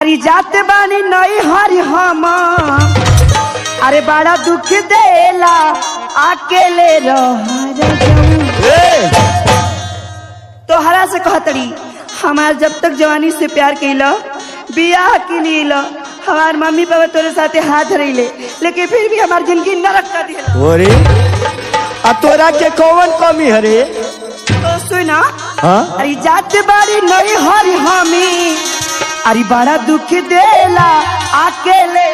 अरे जाते बानी नहीं हरी हम अरे बड़ा दुख देला अकेले तोहरा से कहतरी हमार जब तक जवानी से प्यार कैला बियाह के लिए लो हमार मम्मी पापा तोरे साथे हाथ धरैले लेकिन फिर भी हमार जिंदगी नरक कर दिया। ओरे आ तोरा के कौन कमी हरे तो सुना हाँ अरे जाते बारी नहीं हरी हमी अरे बड़ा दुख देला अकेले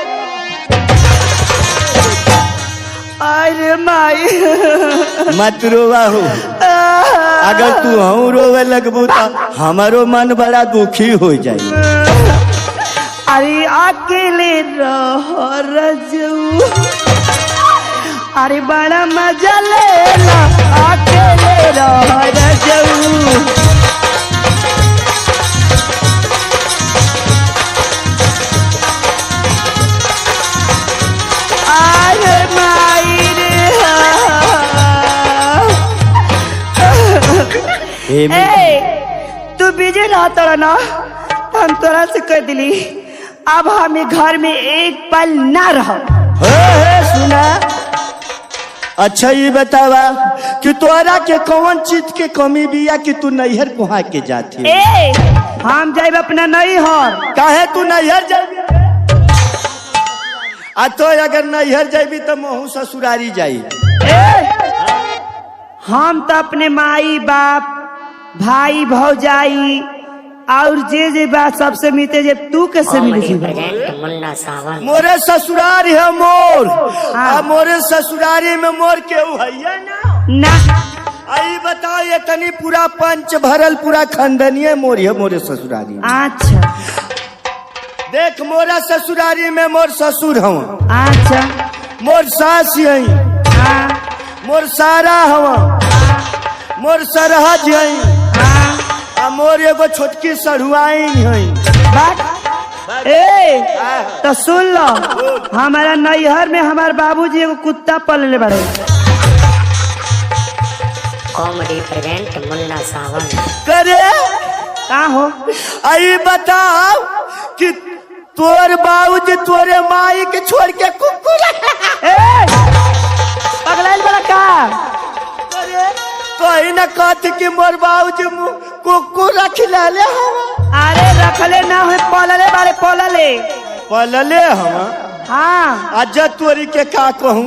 अरे माई मत रोवा हो अगर तू हूँ रोवे लगबू तो हमारो मन बड़ा दुखी हो जाए। अरे अकेले रहो रजू अरे बड़ा मजा लेला अकेले रहो रजू अरे माई रे तू बिजी रहता ना हम तोरा से कह दिली अब हमें घर में एक पल ना रहो। सुना अच्छा ये बतावा कि तोरा के कौन चीज के कमी बिया कि तू नैहर कुहा के जाती हम जाए अपना नैहर काहे तू नैहर जाबी आ तो अगर नैहर जाबी तो महू ससुरारी जाई। हम तो अपने माई बाप भाई भौजाई और जे बात सबसे मिलते जे तू कैसे मिली मोरे ससुरारी है मोर हाँ। मोरे ससुरारी में मोर केहू है ना आई बताओ ये तनी पूरा पंच भरल पूरा खंडनीय मोर है मोरे ससुरारी। अच्छा देख मोरा ससुरारी में मोर ससुर हूँ अच्छा मोर सास यही मोर सारा हवा मोर सरहज यही मोर एगो छोटकी सरुआइन तो सुन लो हमारा नैहर में हमारे बाबूजी एगो कुत्ता पलले बड़े कॉमेडी प्रेजेंट मुन्ना सावन करे का हो आई बताओ कि तोर बाबूजी तोरे माई के छोड़ के कुकुर पगलाइल बड़ा का कहीं न कहती कि मोर बाबूजी कुकुर रख ले अरे रखले ना हुए पलले बारे पलले हम हाँ आज तोरी के का कहूँ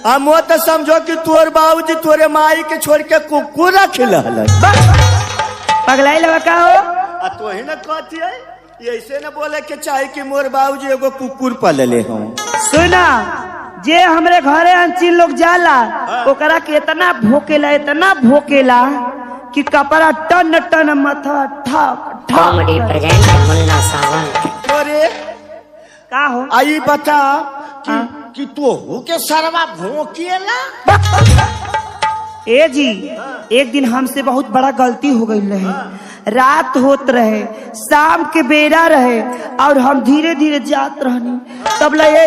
हम तो समझो कि तोर बाबूजी तोरे माई के छोड़ के कुकुर रख ले पगलाई लगा का हो तो ही न कहती है ऐसे न बोले के चाहे कि मोर बाबूजी एगो कुकुर पलले हूँ। सुना जे हमरे घरे अंचिल लोग जाला ओकरा के इतना भोकेला कि कपड़ा टन टन मथा ठक कॉमेडी प्रेजेंट मुन्ना सावन तोरे का हो आई बता कि तू के सरवा भोकेला ए जी एक दिन हमसे बहुत बड़ा गलती हो गई रहे रात होत रहे शाम के बेरा रहे और हम धीरे धीरे जात रहनी तब लगे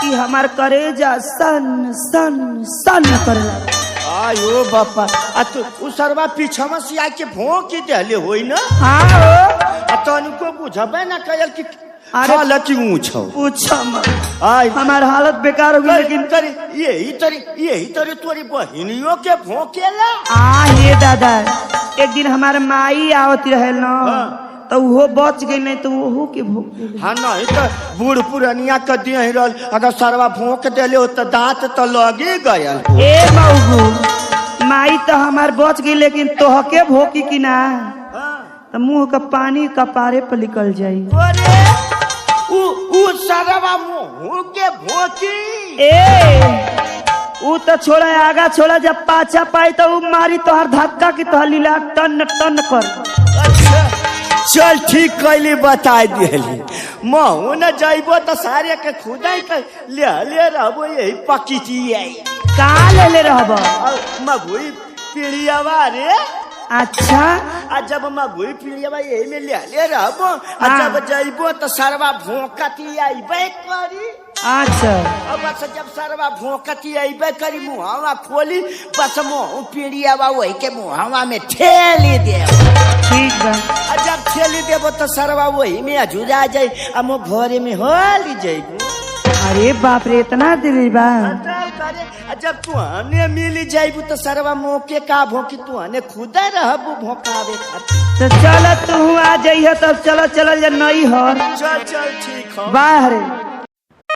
कि हमार करेजा सन सन सन करे लगा। आयो बापा तू सरवा पीछा से आके भोंक देले होई ना हाँ तनिको बुझबे ना कयल कि हालत ऊंचो पूछो मत हमार हालत बेकार हो गई लेकिन यही तरी तोरी बहनियों के भोंकेला ये दादा एक दिन हमारे माई आवत रहे ना तो वो बच गई नहीं तो वो के भोंक हाँ नहीं तो बूढ़ पुरनिया के दिए रहल अगर सरवा भोंक देले हो तो दांत तो लगे गयल। ए मऊगू माई तो हमार बच गई लेकिन तोहके भोकी की ना तो मुंह का पानी कपारे पर निकल जाई। उ सरवा मुंह के भोकी उ तो छोड़ा आगा छोड़ा जब पाछा पाई तो उ मारी तोहर धक्का की तोहर लीला टन टन कर। अच्छा चल ठीक कैली बता दिली महू न जाइबो तो सारे के खुदाई के ले रहबो यही पकी चीज कहाँ ले रहबो मगुई पीड़ियावा रे। अच्छा जब मगुई पीड़ियावा यही में ले रहबो जब जाइबो तो सरवा भोंकती आइबे करी। अच्छा अब बस जब सरवा भोंकती आइबे करी मुहावा खोली बस मुँह पीड़ियावा वही के मुहावा में ठेली दे। ठीक बा। आ जब खेली देबो तो सरवा वही में अजुरा जाई आ मो घरे में होली जाइबू। अरे बाप रे इतना दिली बा। जब तू आने मिली जाइबू तो सरवा मोके का भोंकी तू आने खुदा रहबू भोंकावे खातिर। तो चल तू आ जाइए तब चलो चल जा नई हर चल चल ठीक हो। बाहर